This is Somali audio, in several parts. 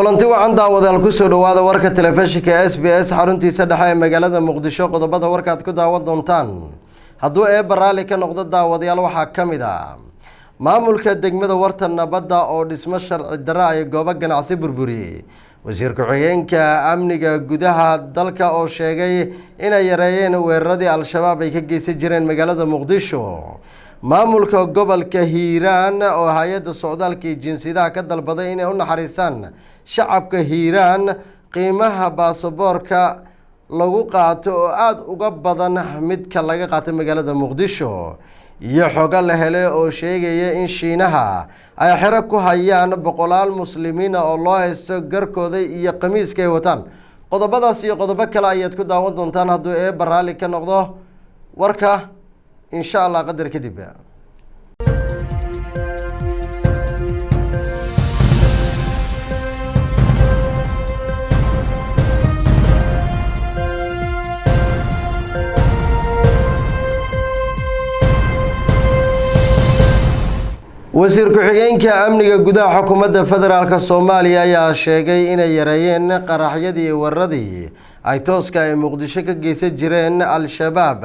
kulanti wacan daawadayaal ku soo dhawaada warka telefishinka SBS xaruntiisa dhexe ee magaalada Muqdisho qodobada warkaad ku daawan doontaan hadduu baraali ka noqdo daawadayaal waxaa kamid ah maamulka degmada warta nabadda oo dhismo sharci darro ay goobo ganacsi burburiyay wasiir ku-xigeenka amniga gudaha dalka oo sheegay inay yareeyeen weeraradii al-shabaab ay ka geysan jireen magaalada Muqdisho maamulka gobolka Hiiraan oo hay'adda socdaalka jinsiyadaha ka dalbaday inay u naxariistaan shacabka Hiiraan qiimaha baasaboorka lagu qaato oo aad uga badan midka laga qaato magaalada Muqdisho iyo xogo la helay oo sheegaya in Shiinaha ay xiro ku hayaan boqolaal muslimiin oo loo haysto garkooda iyo qamiiska ay wataan qodobadaas iyo qodobo kale ayaad ku daawan doontaan hadduu baraali ka noqdo warka إن شاء الله قدر كذب wasiir ku-xigeenka amniga gudaha xukuumadda federaalka Soomaaliya ayaa sheegay inay yareeyeen qaraxyadii waradii ay tooska ay Muqdisho ka geysan jireen al-shabaab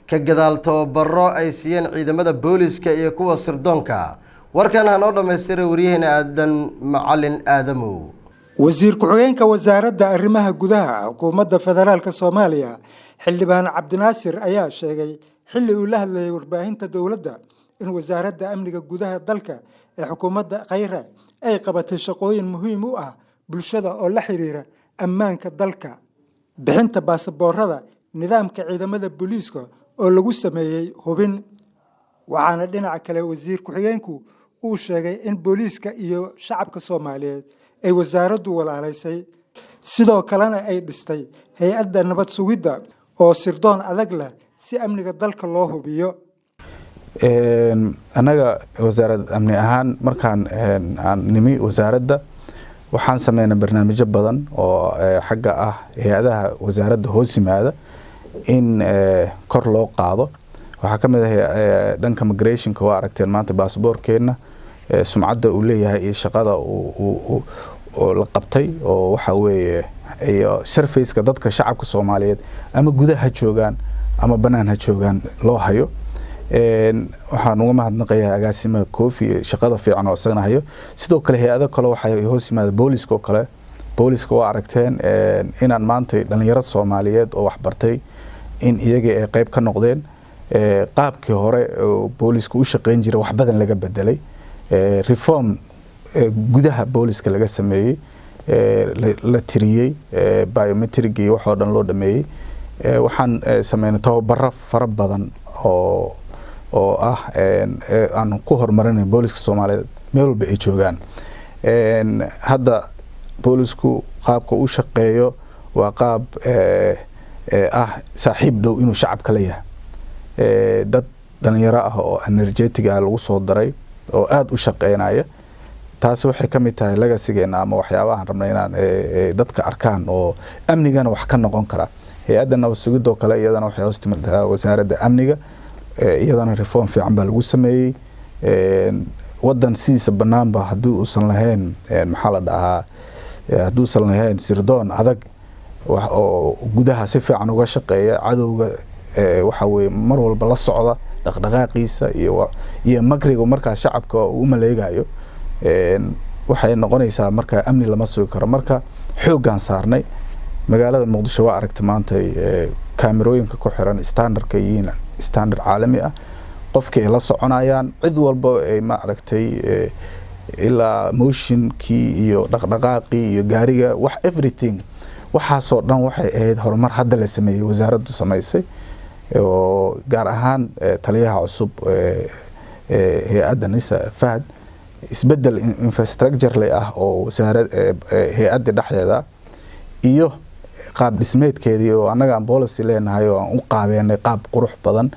ka gadaal tababaro ay siiyeen ciidamada booliska iyo kuwa sirdoonka warkan hanoo dhameystiray wariyaheenna aadan macalin aadamow wasiir ku-xigeenka wasaaradda arrimaha gudaha xukuumadda federaalka Soomaaliya xildhibaan Cabdinaasir ayaa sheegay xilli uu la hadlayay warbaahinta dawladda in wasaaradda amniga gudaha dalka ee xukuumadda Khayra ay qabatay shaqooyin muhiim u ah bulshada oo la xiriira ammaanka dalka bixinta baasaboorada nidaamka ciidamada booliiska oo lagu sameeyay hubin waxaana dhinaca kale wasiir ku-xigeenku uu sheegay in booliiska iyo shacabka Soomaaliyeed ay wasaaraddu walaalaysay sidoo kalena ay dhistay hay'adda nabad sugidda oo sirdoon adag leh si amniga dalka loo hubiyo anaga wasaaradda amni ahaan markaan aan nimi wasaaradda waxaan sameynaa barnaamijyo badan oo xagga ah hay'adaha wasaaradda hoos yimaada in kor loo qaado waxa kamid ah dhanka migration ka waa aragteen maanta baasaboorkeena sumcadda uu leeyahay iyo shaqada oo la qabtay oo waxa weeye iyo surface-ka dadka shacabka Soomaaliyeed ama gudaha joogan ama banaan ha joogan loo hayo waxaan uga mahadnaqayaa agaasimaha Koofi shaqada fiican oo asagana hayo sidoo kale hay'ado kale waxay hoos yimaada booliska kale booliska waa aragteen inaan maanta dhalinyaro Soomaaliyeed oo wax bartay in iyaga ay qayb ka noqdeen qaabkii hore oo booliska u shaqeyn jiray wax badan laga bedelay reform gudaha booliska laga sameeyay la tiriyay biometric iyo wax oo dhan loo dhameeyay waxaan sameynay tababaro fara badan oo ah aan ku horumarinay booliska Soomaaliyeed meel walba ay joogaan hadda boolisku qaabka uu shaqeeyo waa qaab ah saaxiib dhow inuu shacabka leeyahay dad dhalinyaro ah oo energetic ah lagu soo daray oo aad u shaqeynaya taas waxay kamid tahay legacy-geena ama waxyaabaha rabnay inaan dadka arkaan oo amnigana wax ka noqon kara hay'adda nabad sugidda kale iyadana waxay hoos timaadaa wasaaradda amniga iyadana reform fiican baa lagu sameeyay wadan sidiisa banaanba haddii uusan lahayn maxaa la dhahaa haddii uusan lahayn sirdoon adag oo gudaha si fiican uga shaqeeya cadowga waxa weeye mar walba la socda dhaqdhaqaaqiisa iyo magriga markaa shacabka uu maleegayo waxay noqonaysaa marka amni lama sugi karo marka xoogan saarnay magaalada Muqdisho waa aragtay maanta kaamirooyinka ku xiran standardka yihiin standard caalami ah qofkii la soconayaan cid walba ay ma aragtay ilaa motionkii iyo dhaqdhaqaaqii iyo gaariga wax everything waxaasoo dhan waxay ahayd horumar hadda la sameeyay wasaaraddu sameysay oo gaar ahaan taliyaha cusub hay'adda NISA Fahad isbedel infrastructure leh ah oo hay'adda dhexdeeda iyo qaab dhismeedkeedii oo anaga aan policy leenahay oo aan u qaabeynay qaab qurux badan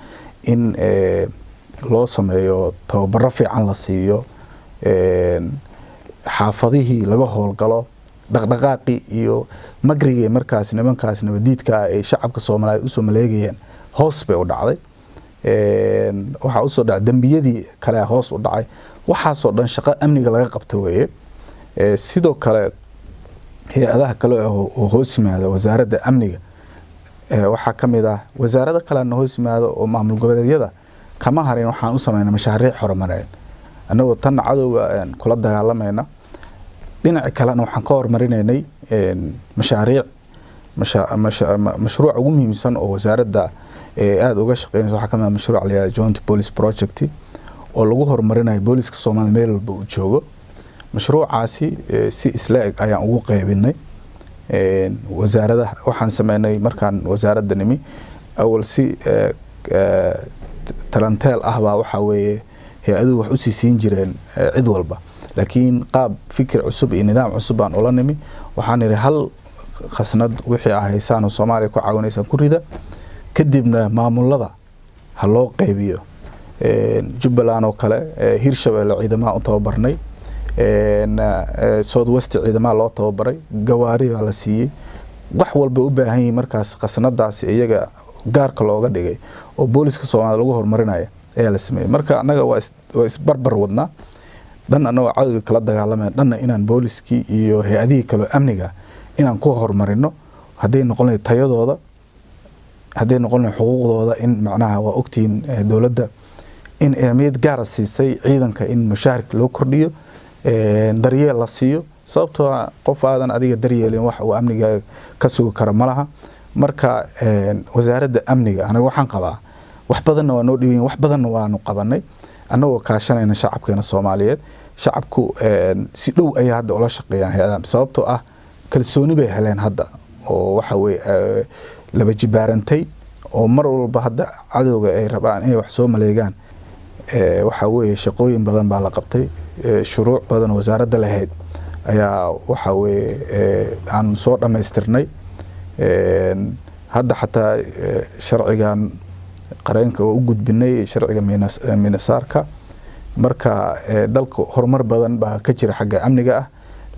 in loo sameeyo tababaro fiican la siiyo xaafadihii laga howlgalo dhaqdhaqaaqi iyo magriga markaas nimankaas nabadiidka ay shacabka Soomaaliyeed u soo maleegayeen hoos bay u dhacday waxa u soo dhacay dambiyadii kale hoos u dhacay waxaas oo dhan shaqo amniga laga qabto weeye sidoo kale hay-adaha kale oo hoos yimaada wasaaradda amniga waxaa ka mid ah wasaarada kalena hoos yimaada oo maamul goboleedyada kama harin waxaan u sameynaa mashaariic horumarineed annagoo tan cadowga kula dagaalamayna dhinaca kalena waxaan ka hormarinaynay mashaariic mashruuc ugu muhiimsan oo wasaaradda aad uga shaqeynaysa waxaa ka mid ah mashruuc la yiraahdo Joint Police Project oo lagu horumarinayo booliska Soomaaliya meel walba uu joogo mashruucaasi si isla eg ayaan ugu qaybinay wasaarada waxaan sameynay markaan wasaaradda nimi awal si talanteel ah baa waxa weeye hay-aduhu wax u siisiin jireen cid walba laakiin qaab fikir cusub iyo nidaam cusub baan ula nimi waxaan yiri hal khasnad wixii ah haysan Soomaaliya ku caawinaysan ku rida kadibna maamulada ha loo qaybiyo Jubbaland oo kale Hirshabelle ciidamada u tababarnay South West ciidamada loo tababaray gawaari la siiyay wax walba u baahan yihiin markaas khasnadaas iyaga gaarka looga dhigay oo booliska Soomaaliya lagu horumarinayo ayaa la sameeyay marka anaga waa isbarbar wadnaa dhan anaga cadawga kala dagaalamay dhanna inaan booliskii iyo hay-adihii kale amniga inaan ku horumarino haday noqon lahayd tayadooda haday noqon lahayd xuquuqdooda in macnaha waa ogtiin dawladda in ahmiyad gaar ah siisay ciidanka in mushaharka loo kordhiyo daryeel la siiyo sababtoo qof aadan adiga daryeelin wax uu amniga ka sugi karo malaha marka wasaaradda amniga anaga waxaan qabaa wax badan waa noo dhibin wax badan waanu qabanay anagoo kaashanayna shacabkeena Soomaaliyeed shacabku si dhow ay hadda ula shaqeeyaan hay'adaha sababtoo ah kalsooni bay heleen hadda oo waxa weey laba jibaarantay oo mar walba hadda cadawga ay rabaan inay wax soo maleegaan waxa weey shaqooyin badan baa la qabtay shuruuc badan wasaaradda lahayd ayaa waxa weey aan soo dhameystirnay hadda xataa sharcigan qareenka oo u gudbinay sharciga minasaarka marka dalka horumar badan baa ka jira xagga amniga ah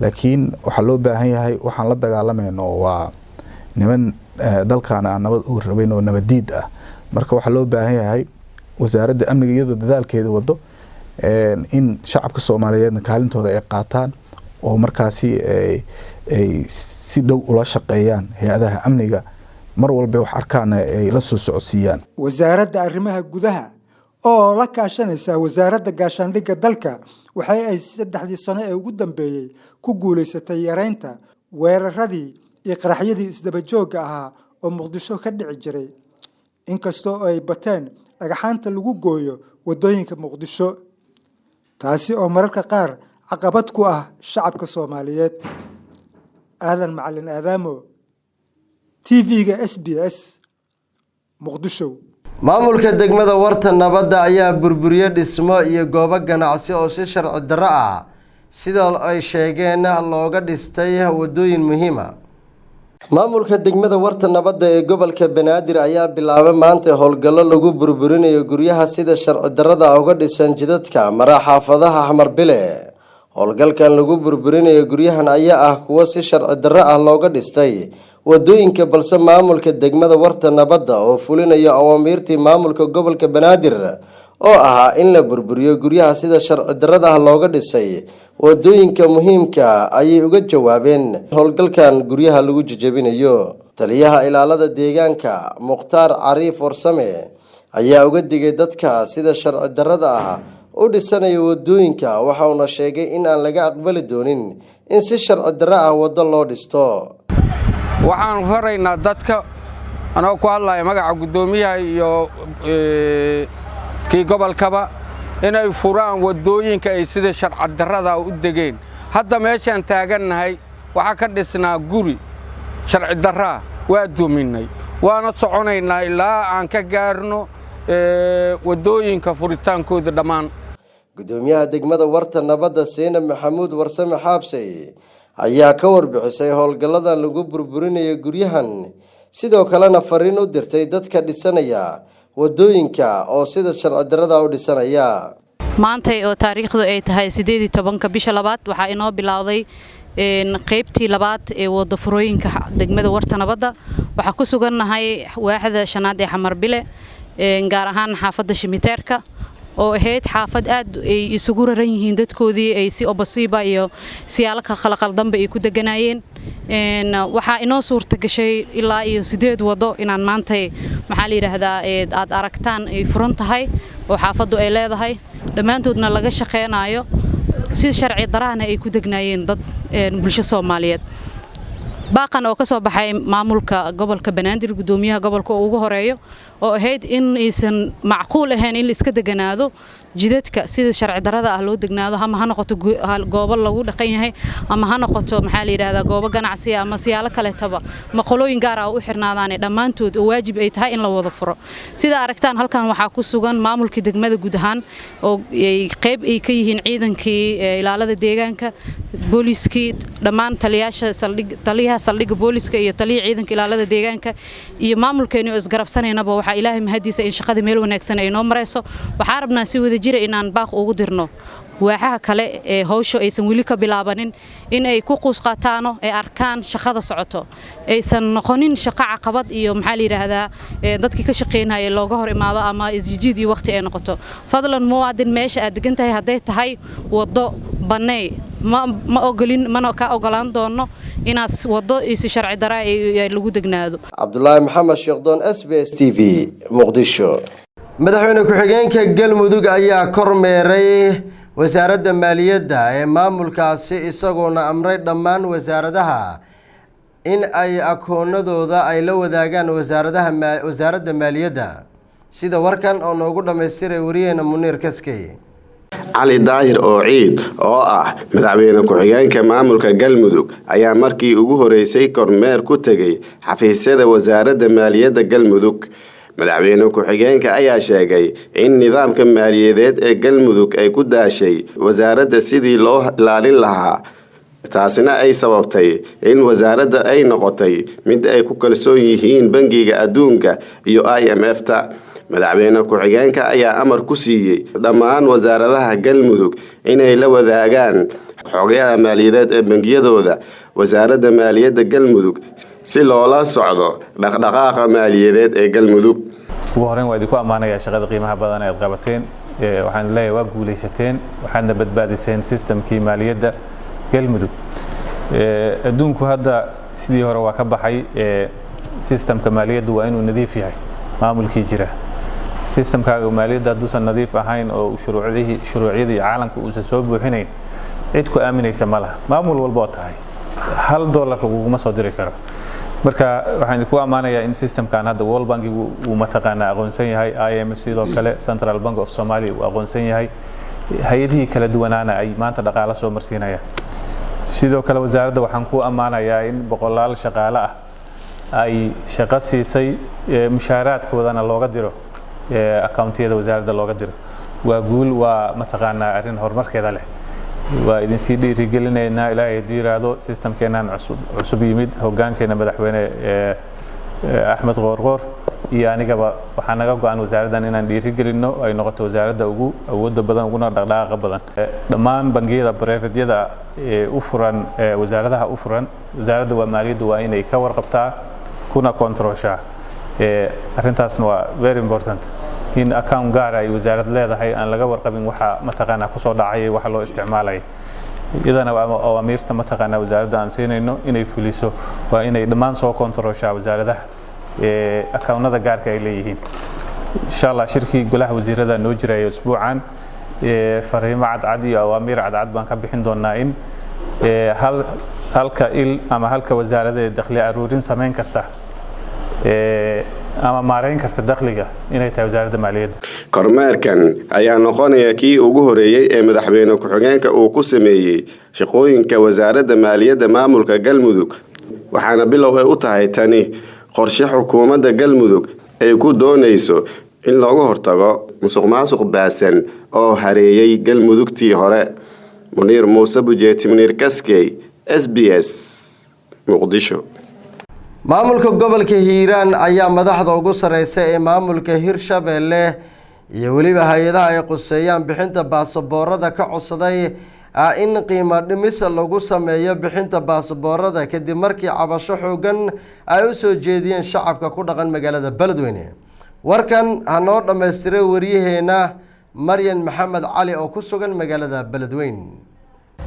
laakiin waxa loo baahan yahay waxaan la dagaalamayno waa niman dalkan aan nabad u rabayn oo nabadiid ah marka waxa loo baahan yahay wasaaradda amniga iyada dadaalkeeda wado in shacabka Soomaaliyeedna kaalintooda ay qaataan oo markaasi ay si dhow ula shaqeeyaan hay'adaha amniga mar walba wax arkaan ay la soo socodsiiyaan wasaaradda arrimaha gudaha oo la kaashanaysa wasaaradda gaashaandhigga dalka waxay ay 3 sano ee ugu dambeeyay ku guuleysatay yareynta weeraradii iyo qaraxyadii isdaba joogga ahaa oo Muqdisho ka dhici jiray inkastoo ay bateen dhagaxaanta lagu gooyo wadooyinka Muqdisho taasi oo mararka qaar caqabad ku ah shacabka Soomaaliyeed aadan macallin aadaamo TV-ga SBS Muqdisho maamulka degmada warta nabadda ayaa burburiyay dhismo iyo goobo ganacsi oo si sharci darro ah sida ay sheegeen looga dhistay wadooyin muhiim ah maamulka degmada warta nabadda ee gobolka Banaadir ayaa bilaabay maanta howlgallo lagu burburinayo guryaha sida sharci darrada uga dhisan jidadka mara xaafadaha Xamar Bile howlgalkan lagu burburinayo guryahan ayaa ah kuwa si sharci darro ah looga dhistay wadooyinka balse maamulka degmada warta nabadda oo fulinayo awaamirtii maamulka gobolka Banaadir oo ahaa in la burburiyo guryaha sida sharci darrada looga dhisay wadooyinka muhiimka ayay uga jawaabeen howlgalkan guryaha lagu jajabinayo taliyaha ilaalada deegaanka Muqtaar Cariif Warsame ayaa uga digay dadka sida sharci darrada ah u dhisanayo wadooyinka waxa uu sheegay in aan laga aqbali doonin in si sharci darro ah wado loo dhisto waxaan faraynaa dadka anoo ku hadlayo magaca gudoomiyaha iyo kii gobolkaba inay furaan wadooyinka ay sida sharci darrada u degeen hadda meeshan taagannahay waxa ka dhisnaa guri sharci darro waa duminay waana soconaynaa ilaa aan ka gaarno wadooyinka furitaankooda dhamaan gudoomiyaha degmada warta nabadda Seenab Maxamuud Warsame Xaabsay ayaa ka warbixisay howlgalladan lagu burburinayo guryahan sidoo kalena fariin u dirtay dadka dhisanaya wadooyinka oo sida sharci darrada u dhisanaya maanta oo taariikhdu ay tahay 18 bisha labaad waxa inoo bilowday qaybtii labaad ee wada furooyinka degmada warta nabadda waxa ku sugannahay waaxda shanaad ee Xamar Bile gaar ahaan xaafadda Shimiteerka oo ahayd xaafad aad ay isugu raran yihiin dadkoodii ay si obasiiba iyo siyaalo ka qalqaldanba ay ku deganaayeen waxaa inoo suurta gashay ilaa iyo 8 wado inaan maanta maxaa la yiraahdaa aad aragtaan ay furan tahay oo xaafadu ay leedahay dhammaantoodna laga shaqeynayo si sharci darahna ay ku degnaayeen dad bulsho Soomaaliyeed baaqan oo ka soo baxay maamulka gobolka Banaadir gudoomiyaha gobolka ugu horeeyo oo ahayd in aysan macquul ahayn in la iska deganaado jidadka sida sharci darada ah loo degnaado ama ha noqoto goobo lagu dhaqan yahay ama ha noqoto maxaa la yiraahdaa goobo ganacsi ama siyaalo kale taba maqalooyin gaar ah u xirnaadaan dhamaantood oo waajib ay tahay in la wada furo sida aragtaan halkan waxaa ku sugan maamulka degmada guud ahaan oo qayb ay ka yihiin ciidankii ilaalada deegaanka booliskii dhammaan taliyaha saldhigga booliska iyo taliyaha ciidanka ilaalada deegaanka iyo maamulkeenu isgarabsanaynaba waxa ilaahay mahadiisa in shaqada meel wanaagsan ay noo mareyso waxa rabnaa si wada jira inaan baaq ugu dirno waaxaha kale ee hawsha aysan wili ka bilaabanin in ay ku quus qaataano ay arkaan shaqada socoto aysan noqonin shaqo caqabad iyo maxaa la yiraahdaa dadkii ka shaqeynaya looga hor imaado ama isjiidii waqti ay noqoto fadlan muwaadin meesha aad degan tahay haday tahay wado banay ma ogolin mana ka ogolaan doono inaad wado is sharci daraa ay lagu degnaado Cabdullaahi Maxamed Sheekhdon SBS TV Muqdisho madaxweyne ku-xigeenka Galmudug ayaa kormeeray wasaaradda maaliyadda ee maamulkaasi isagoona amray dhammaan wasaaradaha in ay akoonadooda ay la wadaagaan wasaaradda maaliyadda sida warkan oo noogu dhameystiray wariyeena Muniir Kaskey cali daahir oo ciid oo ah madaxweyne ku-xigeenka maamulka Galmudug ayaa markii ugu horeysay kormeer ku tagay xafiisyada wasaaradda maaliyadda Galmudug madaxweyne ku-xigeenka ayaa sheegay in nidaamka maaliyadeed ee Galmudug ay ku daashay wasaaradda sidii loo ilaalin lahaa taasina ay sababtay in wasaaradda ay noqotay mid ay ku kalsoon yihiin bangiga adduunka iyo IMF-ta madaxweyne ku-xigeenka ayaa amar ku siiyay dhammaan wasaaradaha Galmudug inay la wadaagaan xogaha maaliyadeed ee bangiyadooda wasaaradda maaliyadda Galmudug si loola socdo dhaqdhaqaaqa maaliyadeed ee Galmudug ugu horreyn waa idinku ammaanayaa shaqada qiimaha badan ee aad qabateen waxaan leeyahay waa guulaysateen waxaadna badbaadiseen systemkii maaliyadda Galmudug adduunku hadda sidii hore waa ka baxay systemka maaliyaddu waa inuu nadiif yahay maamulkii jira systemkaaga maaliyadda hadduusan nadiif ahayn oo shuruuciyadii caalamka uusan soo buuxinayn cid ku aaminaysa ma laha maamul walba oo tahay $1 laguma soo diri karo marka waxaan idinku ammaanayaa in systemkan hadda World Bank uu mataqaanaa aqoonsan yahay IMF sidoo kale Central Bank of Somalia uu aqoonsan yahay hay'adihii kala duwanaana ay maanta dhaqaale soo marsiinayaan sidoo kale wasaaradda waxaan ku ammaanayaa in boqolaal shaqaale ah ay shaqo siisay mushaaraadkoodana looga diro accountiyada wasaaradda looga diro waa guul waa mataqaanaa arrin horumarkeeda leh waa idin sii dhiirigelinaynaa ilaahay hadduu yiraahdo systemkeenan cusub yimid hoggaankeena madaxweyne Axmed Qoorqoor iyo anigaba waxaa naga go'an wasaaraddan inaan dhiirigelino ay noqoto wasaaradda ugu awoodda badan uguna dhaqdhaqaaqa badan dhammaan bangiyada private-yada u furan wasaaradaha u furan wasaaradda maaliyadda waa inay ka warqabtaa kuna controlshaa arrintaasna waa very important in account gaar ay wasaarad leedahay aan laga warqabin waxa mataqaanaa ku soo dhacay waxa loo isticmaalay idana waa amiirta mataqaanaa wasaaradda aan siinayno inay fuliso waa inay dhammaan soo controlshaa wasaaradaha accountnada gaarka ay leeyihiin insha Allah shirkii golaha wasiirada noo jiray usbuucan fariimo cadcad iyo awaamiir cadcad baan ka bixin doonaa in halka il ama halka wasaaradda dakhli aruurin sameyn karta ama maareyn karta dakhliga inay tahay wasaaradda maaliyadda kormeerkan ayaa noqonaya kii ugu horeeyay ee madaxweyne ku-xigeenka uu ku sameeyay shaqooyinka wasaaradda maaliyadda maamulka Galmudug waxaana bilow ay u tahay tani qorshe xukuumadda Galmudug ay ku doonayso in looga hortago musuqmaasuq baasan oo hareeyay Galmudugtii hore Muniir Muuse Bujeeti Muniir Kaskey SBS Muqdisho maamulka gobolka Hiiraan ayaa madaxda ugu sareysa ee maamulka Hirshabeelle iyo waliba hay'adaha ay quseeyaan bixinta baasaboorada ka codsaday in qiimo dhimis lagu sameeyo bixinta baasaboorada kadib markii cabasho xoogan ay u soo jeediyeen shacabka ku dhaqan magaalada Beledweyne warkan hanoo dhameystiray wariyaheena maryan maxamed cali oo ku sugan magaalada beledweyn.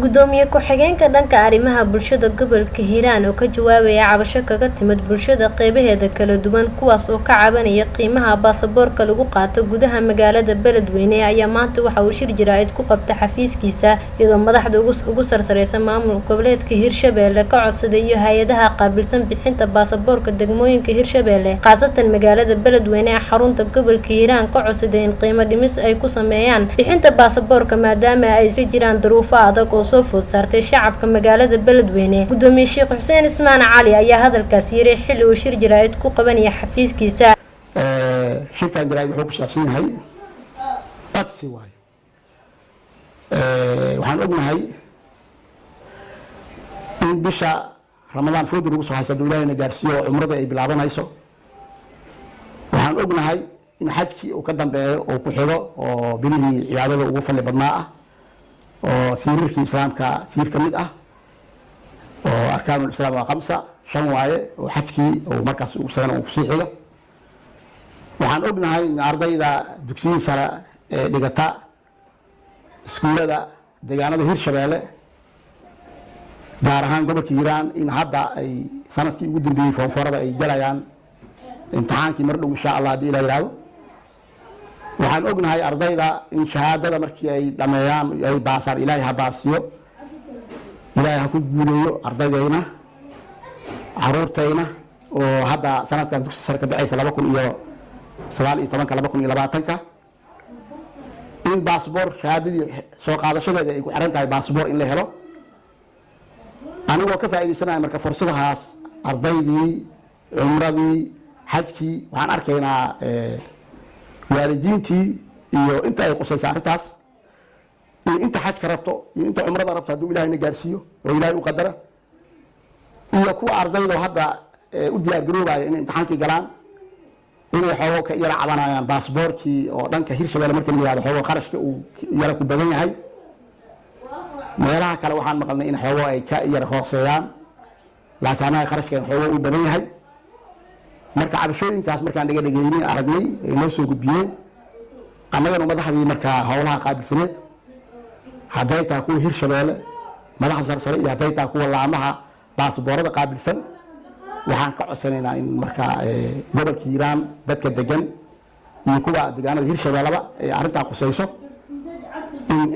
gudoomiye ku-xigeenka dhanka arrimaha bulshada gobolka Hiiraan oo ka jawaabaya cabasho kaga timid bulshada qeybaheeda kala duwan kuwaas oo ka cabanaya qiimaha baasaboorka lagu qaato gudaha magaalada Beledweyne ayaa maanta waxa uu shir jiraa'id ku qabtay xafiiskiisa iyadoo madaxda ugu sarsareysa maamulka goboleedka Hiirshabelle ka codsaday iyo hay'adaha qaabilsan bixinta baasaboorka degmooyinka Hiirshabelle qaasatan magaalada Beledweyne ee xarunta gobolka Hiiraan ka codsaday in qiimo dhimis ay ku sameeyaan bixinta baasaboorka maadaama ay si jiraan duruufo adag soo food saartay shacabka magaalada Beledweyne. gudoomiye Sheekh Xuseen Ismaan Cali ayaa hadalkaas yiri xilli uu shir jiraa'id ku qabanaya xafiiskiisa. shirkan jiraa'id wuxuu ku saabsan yahay codsi waaye. waxaan ognahay in bisha Ramadaan foodo lagu soo haysto dowladda gaarsiyo umrada ay bilaabanayso. waxaan ognahay in xajki uu ka dambeeyo oo ku xigo oo bilihii cibaadada ugu fadli badnaa ah oo tiirarkii islaamka tiir ka mid ah oo arkaanul islaam waa 5 waaye oo xajkii oo markaas uu sano uu sii xigo. waxaan ognahay in ardayda dugsiga sare ee dhigata iskuulada deegaanada Hiirshabelle gaar ahaan gobolka Hiiraan in hadda ay sanadkii ugu dambeeyay foomforada ay galayaan imtixaankii mar dhow insha Allah hadii la yiraahdo. waxaan ognahay ardayda in shahaadada markii ay dhameeyaan ay baasaan Ilaahay ha baasiyo Ilaahay ha ku guuleeyo ardaydeena caruurteena oo hadda sanadkan dugsi sare ka baxaysa 2019-2020 in baasaboor shahaadadii soo qaadashadeeda ay ku xiran tahay baasaboor in la helo. anigoo ka faa'iideysanahay marka fursadahaas ardaydii umradii xajkii waxaan arkaynaa waalidiintii iyo inta ay qosaysa arrintaas iyo inta xajka rabto iyo inta umrada rabto hadduu Ilaahayna gaarsiiyo oo Ilaahay u qadara iyo kuwa ardayda hadda u diyaar garoobaya in imtixaankii galaan inay xoogo ka yara cabanayaan baasaboorkii oo dhanka Hiirshabelle marka la yiraahdo xoogo qarashka uu yara ku badan yahay. meelaha kale waxaan maqalnay in xoogo ay ka yara hooseeyaan laakiin ay qarashkeen xoogo u badan yahay. marka cabashooyinkaas markaan dhageynay aragnay ay noo soo gudbiyeen annagana madaxdii marka howlaha qaabilsaneed hadday tahay kuwa Hiirshabelle madaxda sarsare iyo hadday tahay kuwa laamaha baasaboorada qaabilsan waxaan ka codsanaynaa in marka gobolka Hiiraan dadka degan iyo kuwa deegaanada Hiirshabelle ay arrintan qusayso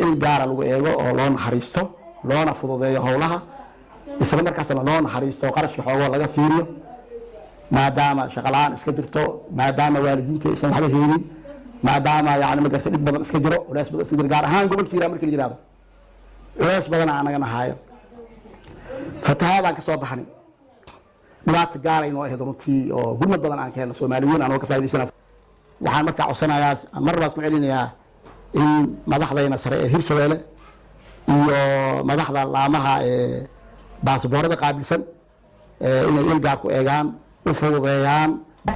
in gaar lagu eego oo loo naxariisto loona fududeeyo howlaha isla markaasna loo naxariisto qarashka xoogo laga fiiriyo maadaama shaqalaan iska jirto maadaama waalidiinta aysan waxba haynin maadaama yani ma gartay dhib badan iska jiro culays badan iska jiro gaar ahaan gobolka Hiiraan markii la yiraahdo culays badan anaga nahayo fatahaadaan ka soo baxnay dhibaato gaar ah inoo ahayd runtii oo gurmad badan aan ka helno Soomaaliyeed aan ka faa'iideysanayo. waxaan markaa codsanayaa mar labaad ku celinayaa in madaxdayna sare ee Hiirshabelle iyo madaxda laamaha baasaboorada qaabilsan inay ilgaar ku eegaan u fududeeyaan.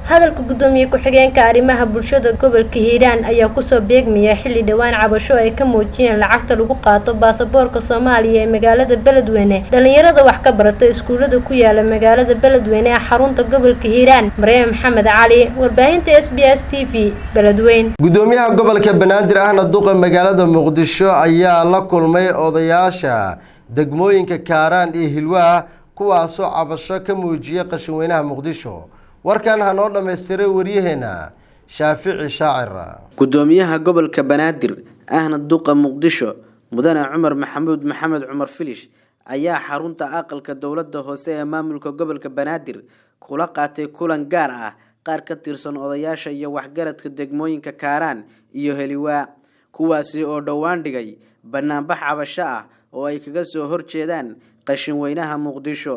hadalka gudoomiye ku-xigeenka arrimaha bulshada gobolka Hiiraan ayaa ku soo beegmaya xilli dhawaan cabasho ay ka muujiyeen lacagta lagu qaato baasaboorka Soomaaliya ee magaalada Beledweyne. dhalinyarada wax ka barata iskuulada ku yaala magaalada Beledweyne ee xarunta gobolka Hiiraan. Maryam Maxamed Cali, warbaahinta SBS TV, Beledweyne. gudoomiyaha gobolka Banaadir ahna duqa magaalada Muqdisho ayaa la kulmay odayaasha degmooyinka Kaaraan iyo Hilwaa kuwaasoo cabasho ka muujiyay qashinweynaha Muqdisho. warkan hanoo dhameystiray wariyaheena Shaafici Shaacir. gudoomiyaha gobolka Banaadir ahna duqa Muqdisho mudane Cumar Maxamed Cumar Filish ayaa xarunta aqalka dowladda hoose ee maamulka gobolka Banaadir kula qaatay kulan gaar ah qaar ka tirsan odayaasha iyo waxgaradka degmooyinka Kaaraan iyo Hilwaa kuwaasi oo dhawaan dhigay banaanbax cabasho ah oo ay kaga soo horjeedaan qashinweynaha Muqdisho.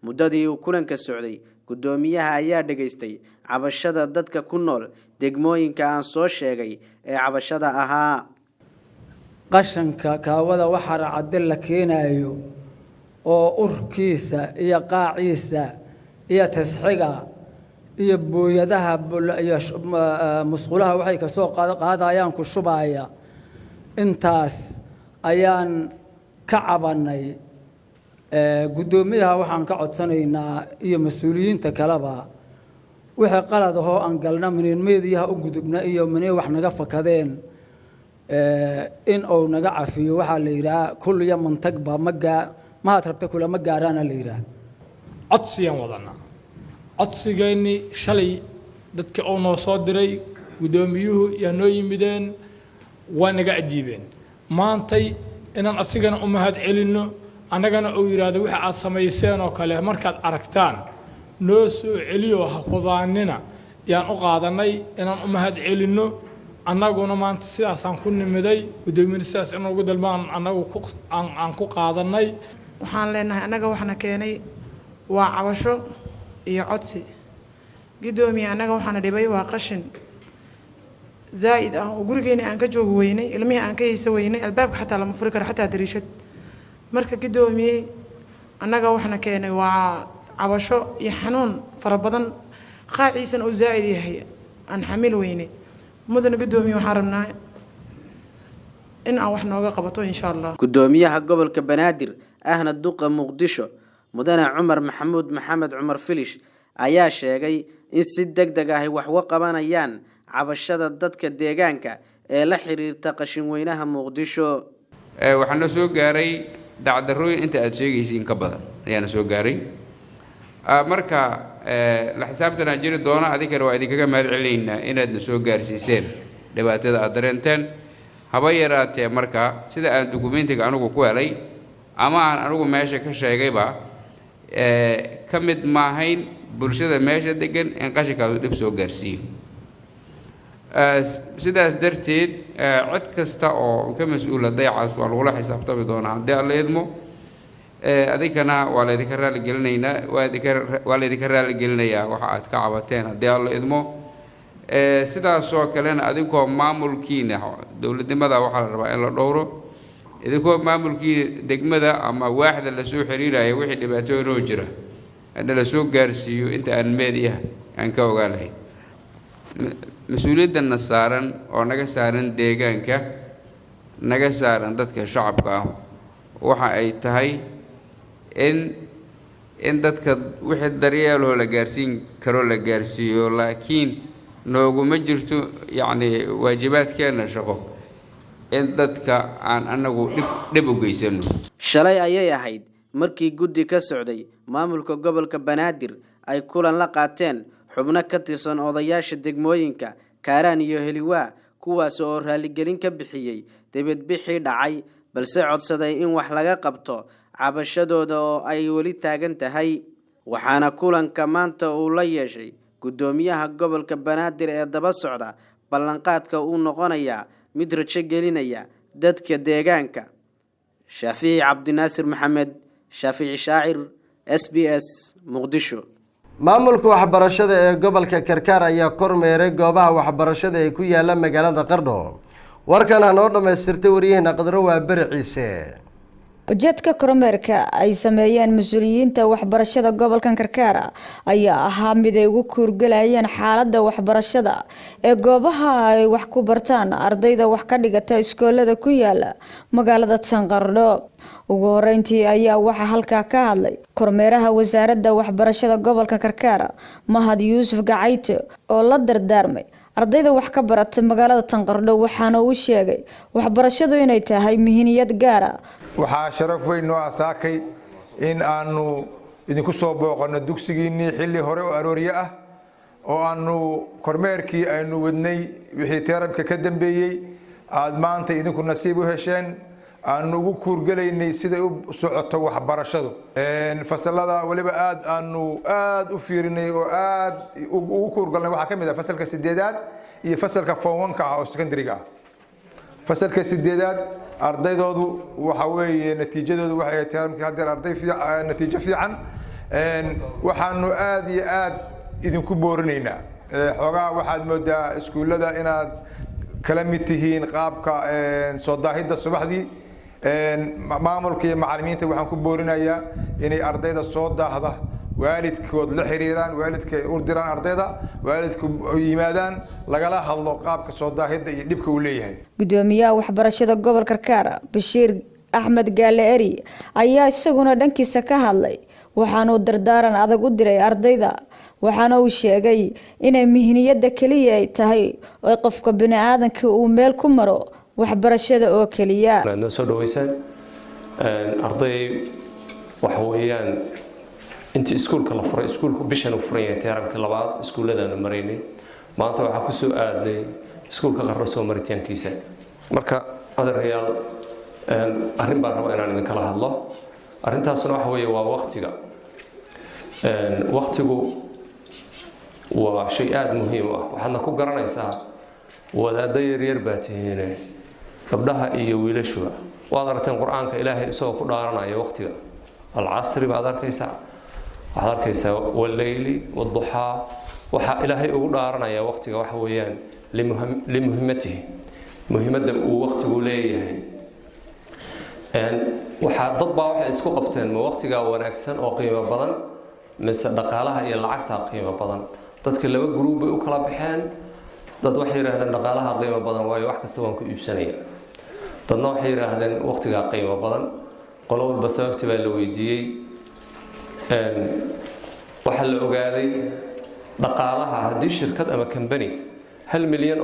muddadii uu kulanka socday gudoomiyaha ayaa dhageystay cabashada dadka ku nool degmooyinka aan soo sheegay ee cabashada ahaa. qashanka kaawada waxa raacad la keenayo oo urkiisa iyo qaaciisa iyo tasxiga iyo booyadaha iyo musqulaha waxay ka soo qaadayaan ku shubaya intaas ayaan ka cabanay. gudoomiyaha waxaan ka codsanaynaa iyo mas'uuliyiinta kaleba wixii qalad ah oo aan galna meediyaha u gudubna iyo wax naga fakadeen in uu naga cafiyo waxaa la yidhaha kul iyo mantagba mahaad rabta kulama gaaraana la yidhaha codsiyaan wadanaa codsigeenni shalay dadka oo noo soo diray guddoomiyuhu yaa noo yimideen waa naga ajiibeen maantay inaan asigana u mahad celinno annagana uu yidhaahdo wixii aad samayseen oo kale markaad aragtaan noo soo celiyo ha fudaanina yaan u qaadannay inaan u mahad celinno annaguna maanta sidaasaan ku nimiday guddoomiyada sidaas in ugu dalbaan annagu aan ku qaadannay waxaan leenahay annaga waxna keenay waa cabasho iyo codsi gudoomiye annaga waxaana dhibay waa qashin zaa'id ah oo gurigeena aan ka joogi weynay ilmihii aan ka haysa weynay albaabka xataa lama furi karo xataa dariishad marka gudoomiye annaga waxna keenay waa cabasho iyo xanuun fara badan qaaciisan oo zaa'id yahay aan xamil weynay mudana gudoomiye waxaan rabnaa in aan wax nooga qabato insha Allah gudoomiyaha gobolka Banaadir ahna duqa Muqdisho mudane Cumar Maxamuud Maxamed Cumar Filish ayaa sheegay in si degdeg ah wax uga qabanayaan cabashada dadka deegaanka ee la xiriirta qashin weynaha Muqdisho waxaan soo gaaray dacdarooyin inta aad sheegaysiin ka badan ayaan soo gaaray marka la xisaabtana jiri doona adiga waa idinkaga mahad celineynaa inaad soo gaarsiiseen dhibaatada aad dareenteen haba yaraatee marka sida aan dukumentiga anigu ku helay ama aan anigu meesha ka sheegayba ka mid maahayn bulshada meesha degan in qashinkaas dib soo gaarsiiyo sidaas darteed cid kasta oo ka mas'uula dayacaas waa lagula xisaabtami doonaa haddii alla idmo adikana waa laydinka raali gelinaynaa waa laydinka raali gelinayaa waxa aad ka cabateen haddii alla idmo sidaasoo kalena adinkoo maamulkiina dowladnimada waxaa la rabaa in la dhowro idinkoo maamulkiina degmada ama waaxda la soo xiriiraya wixii dhibaatooyinoo jira in la soo gaarsiiyo inta aan meediyaha aan ka ogaanahay mas-uuliyadana saaran oo naga saaran deegaanka naga saaran dadka shacabka ah waxa ay tahay in dadka wixii daryeeloo la gaarsiin karo la gaarsiiyo laakiin nooguma jirto yacni waajibaadkeena shaqo in dadka aan anagu dhib u geysano shalay ayay ahayd markii guddi ka socday maamulka gobolka Banaadir ay kulan la qaateen xubno ka tirsan odayaasha degmooyinka Kaaraan iyo Heliwaa kuwaas oo raaligelin ka bixiyay dibadbixii dhacay balse codsaday in wax laga qabto cabashadooda oo ay wali taagan tahay waxaana kulanka maanta uu la yeeshay gudoomiyaha gobolka Banaadir ee daba socda ballanqaadka uu noqonaya mid rajo gelinaya dadka deegaanka Shaafici Cabdinaasir Maxamed Shaafici Shaacir SBS Muqdisho maamulka waxbarashada ee gobolka Karkaar ayaa kormeeray goobaha waxbarashada ee ku yaala magaalada Qardho warkan aan oo dhameystirtay wariyahana Qadro waa Barciise ujeedka kormeerka ay sameeyeen mas'uuliyiinta waxbarashada gobolka Karkaar ayaa ahaa mid ay ugu kuurgalayeen xaaladda waxbarashada ee goobaha ay wax ku bartaan ardayda wax ka dhigata iskoolada ku yaala magaalada Qardho ugu horeyntii ayaa waxa halka ka hadlay kormeeraha wasaaradda waxbarashada gobolka Karkaar Mahad Yuusuf Gacayte oo la dardaarmay ardayda wax ka barata magaalada Qardho waxaana uu sheegay waxbarashadu inay tahay muhiimad gaar ah waxaa sharaf weyn noo asaakay in aanu idinku soo booqano dugsigiinii xilli hore oo arooriye ah oo aanu kormeerkii aynu wadnay wixii teerabka ka dambeeyay aad maanta idinku nasiib u hesheen aanu ugu kuurgalaynay sida u socoto waxbarashadu fasalada waliba aad u fiirinay oo aad ugu kuurgalnay waxa kamid ah fasalka 8aad iyo fasalka form 1 ah oo secondary-ga ah fasalka 8aad ardaydoodu waxa weeye natiijadoodu waxay tahay hadda arday natiijo fiican waxaanu aad iyo aad idinku boorinaynaa xogaa waxaad moodaa iskuulada inaad kala mid tihiin qaabka soo daahida subaxdii maamulka iyo macallimiinta waxaan ku boorinayaa inay ardayda soo daahda waalidkood la xiriiraan waalidka u diraan ardayda waalidku yimaadaan lagala hadlo qaabka soo daahida iyo dhibka uu leeyahay gudoomiyaha waxbarashada gobolka Karkaar Bashiir Axmed Gaale Eri ayaa isaguna dhankiisa ka hadlay waxaanu dardaaran adag u diray ardayda waxaana uu sheegay inay muhiimada kaliya ay tahay oo qofka bini'aadanka uu meel ku maro waxbarashada oo kaliya. noo soo dhaweysaan arday waxa weeyaan intii iskuulka la furay iskuulku bishan uu furan yahay teeramka labaad iskuuladana maraynay maanta waxa ku soo aaday iskuulka qarro soo maritaankiisa marka adeerayaal arrin baan rabaa inaan idin kala hadlo arrintaasuna waxa weeye waa waqtigu waa shay aad muhiim ah waxaadna ku garanaysaa wadaadda yaryar baa tihiin gabdhaha iyo wiilashuba waad aragteen qur-aanka ilaahay isagoo ku dhaaranaya waqtiga alcasri baad arkaysaa waxaad arkaysaa wallayli wadduxaa waxaa ilaahay ugu dhaaranaya waqtiga waxa weeyaan limuhimmatihi muhiimadda uu waqtigu leeyahay waxaa dad baa waxay isku qabteen ma waqtigaa wanaagsan oo qiimo badan mise dhaqaalaha iyo lacagta qiimo badan dadka laba group bay u kala baxeen dad waxay yiraahdeen dhaqaalaha qiimo badan waayo wax kasta waan ku iibsanaya dadna waxay yiraahdeen waqtigaa qiimo badan qolo walba sababta baa la weydiiyey waxa la ogaaday dhaqaalaha haddii shirkad ama company $1 milyan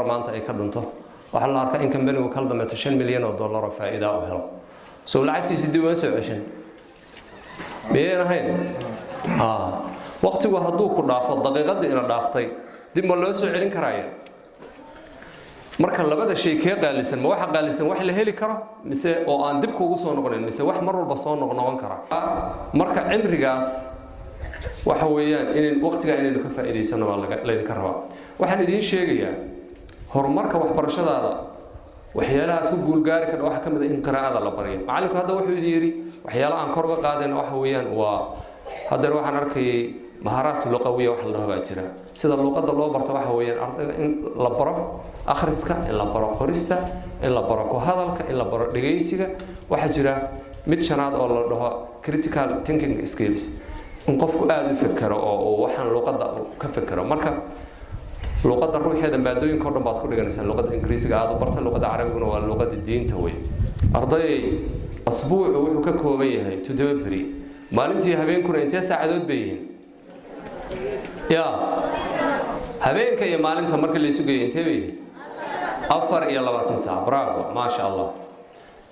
maanta ay ka dhunto waxa la arkaa in company-gu kala dhameeto $5 milyan oo faa'iido u helo soo lacagtiisa dib uma soo ceshan miyay ahayn waqtigu hadduu ku dhaafo daqiiqadii ina dhaaftay dib ma loo soo celin karaya marka labada shay kee qaalisan ma waxa qaalisan wax la heli karo mise oo aan dib kuugu soo noqonin mise wax mar walba soo noqon kara marka cimrigaas waxa weeyaan in waqtiga inaynu ka faa'iideysano waa laydinka rabaa waxaan idiin sheegayaa horumarka waxbarashadaada waxyaalaha aad ku guulgaari karto waxa ka mid ah in qiraa'ada la bariyo macallinku hadda wuxuu idin yiri waxyaalaha aan kor uga qaadayno waxa weeyaan waa hadda waxaan arkayay maharaat luqawiya wax la dhaho jira sida luqadda loo barto waxa weeyaan ardayga in la baro akhriska in la baro qorista in la baro ku hadalka in la baro dhageysiga waxa jira mid shanaad oo la dhaho critical thinking skills in qofku aad u fekero oo waxaan luqadda ka fekero marka luqadda ruuxeeda maadooyinka oo dhan baad ku dhiganaysaa luqadda ingiriisiga aad u barta luqadda carabiguna waa luqadda diinta wey arday asbuucu wuxuu ka kooban yahay 7 beri maalintii habeenkuna intee saacadood bay yihiin ya habeenka iyo maalinta marka la isu geeyo intee bay yihiin 24 saac bravo maasha allah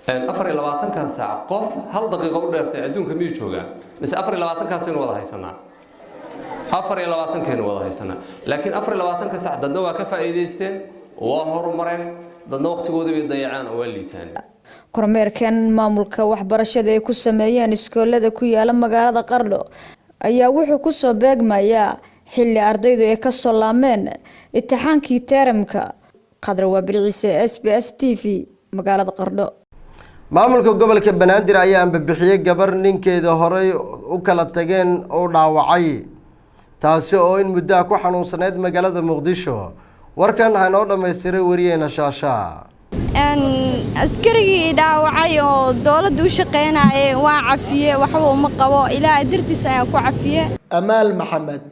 24 saac qof hal daqiiqo u dheertay adduunka miyuu joogaa mise 24 kaas aynu wada haysanaa 24 keenu wada haysanaa laakiin 24 saac dadna waa ka faa'iideysteen waa horumareen dadna waqtigooda way dayacaan oo waa liitaan kormeerkan maamulka waxbarashada ay ku sameeyeen iskoolada ku yaala magaalada Qardho ayaa wuxuu ku soo beegmayaa xilli ardaydu ay ka soo laameen imtixaankii teeramka Qadra waa bilciise SBS TV magaalada Qardho maamulka gobolka Banaadir ayaa ambixiyay gabar ninkeeda horey u kala tageen oo dhaawacay taasi oo in muddo ku xanuunsaneed magaalada Muqdisho warkan waxaa noo dhameystiray wariyayna Shaasha askarigii dhaawacay oo dawladda u shaqeynayay waa cafiye waxba uma qabo ilaahay dartiisa ayaa ku cafiye Amaal Maxamed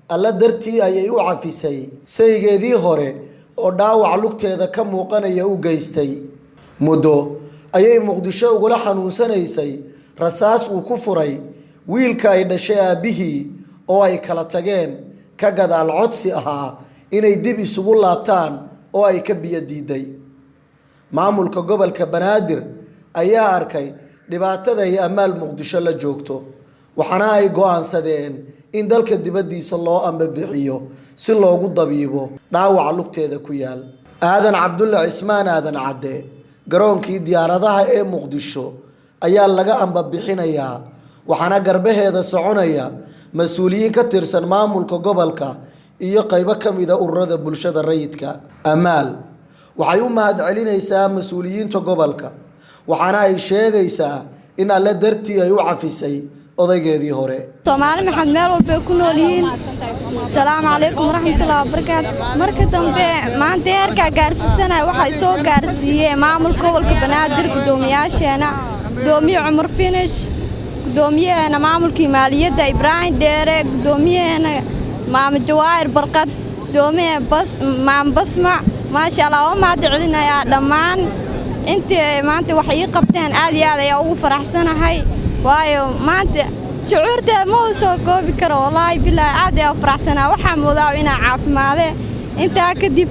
alla dartii ayay u cafisay saygeedii hore oo dhaawac lugteeda ka muuqanaya u geystay muddo ayay Muqdisho uga xanuunsanaysay rasaas uu ku furay wiilka ay dhashay aabihii oo ay kala tageen ka gadaal codsi ahaa inay dib isugu laabtaan oo ay ka biyo diiday maamulka gobolka Banaadir ayaa arkay dhibaatada ay Amaal Muqdisho la joogto waxana ay go'aansadeen in dalka dibadiisa loo ambixiyo si loogu dabiibo dhaawac lugteeda ku yaal aadan Cabdulla Ismaan aadan Cadde garoonkii diyaaradaha ee Muqdisho ayaa laga ambixinayaa waxana garbaheeda soconaya mas'uuliyiin ka tirsan maamulka gobolka iyo qaybo kamida ururada bulshada rayidka Amaal waxay u mahad celinaysaa mas'uuliyiinta gobolka waxana ay sheegaysaa in alla dartii ay u cafisay odaygeedii hore Soomaali maxamed meel walba ku nool yihiin Assalaamu alaykum waraxmatullaahi wabarakaatuh marka dambe maanta heerka gaarsiisanay waxay soo gaarsiiyeen maamulka gobolka Banaadir gudoomiyaasheena gudoomiye Cumar Finish gudoomiyaha maamulka maaliyadda Ibrahim Deere gudoomiyaha maam Jawaahir Barqad gudoomiyaha maam Basma ما شاء الله وما دعينا يا دمان أنت ما أنت وحي قبتين عادي هذا يا أبو فرحسنا هاي وايو ما أنت شعورت مو سوكو بكرة والله بالله عادي أو فرحسنا وحمودا وإنا عاف ماله أنت أكدب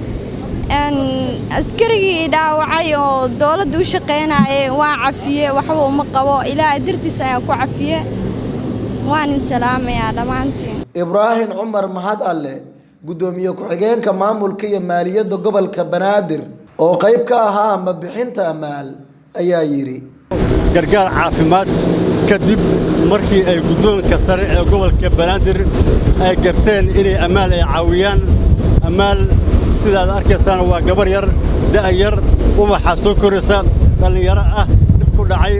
askarigii dhaawacay oo dowladda u shaqeynayay waan cafiye waxba uma qabo ilaahay dartiisa ayaan ku cafiye waan in salaamayaa dhammaantiin ibraahim cumar mahad alle gudoomiye ku-xigeenka maamulka iyo maaliyadda gobolka banaadir oo qayb ka ahaa ama bixinta amaal ayaa yiri gargaar caafimaad kadib markii ay guddoonka sare ee gobolka banaadir ay garteen inay amaal ay caawiyaan amaal sidaad arkaysaan waa gabar yar da'yar ubaxa soo koraysa dhallinyaro ah dhib ku dhacay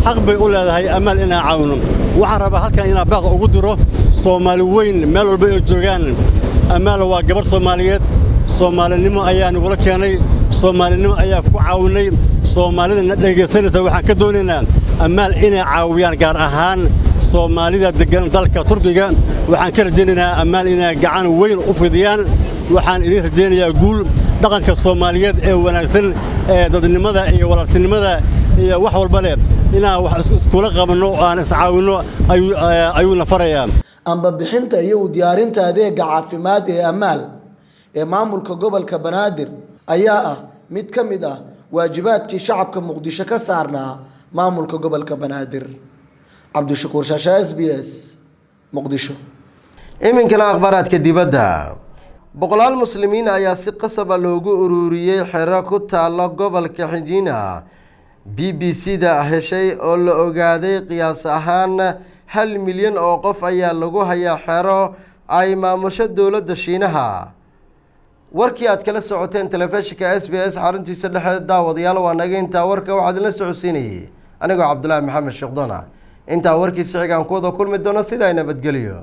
xaq bay u leedahay amaal inaan caawino waxaan rabaa halkan inaan baaq ugu diro soomaali weyn meel walba ay joogaan amaal waa gabar soomaaliyeed soomaalinimo ayaa nagula keenay soomaalinimo ayaa ku caawinay soomaalida na dhegaysanaysa waxaan ka doonaynaa amaal inay caawiyaan gaar ahaan soomaalida degan dalka turkiga waxaan ka rajaynaynaa amaal inay gacan weyn u fidiyaan waxaan idin rajaynayaa guul dhaqanka soomaaliyeed ee wanaagsan ee dadnimada iyo walaaltinimada iyo wax walba leh inaan wax iskula qabanno oo aan iscaawinno ayuuna farayaa amba bixinta iyo u diyaarinta adeega caafimaad ee amaal ee maamulka gobolka banaadir ayaa ah mid ka mid ah waajibaadkii shacabka muqdisho ka saarnaa maamulka gobolka banaadir cabdishakuur shaasha SBS muqdisho iminkana akhbaaraadka dibadda boqolaal muslimiin ayaa si qasaba loogu ururiyey xero ku taalo gobolka xinjiina BBC-da heshay oo la ogaaday qiyaas ahaan 1 milyan oo qof ayaa lagu hayaa xero ay maamusho dowladda Shiinaha warkii aad kala socoteen telefishinka SBS xaruntiisa dhexe daawadayaal waa naga intaa warka waxaad la socodsiinayay anigoo Cabdullaahi Maxamed Sheekhdona intaa warkiisa xigaan ku wada kulmi doona sida ay nabadgeliyo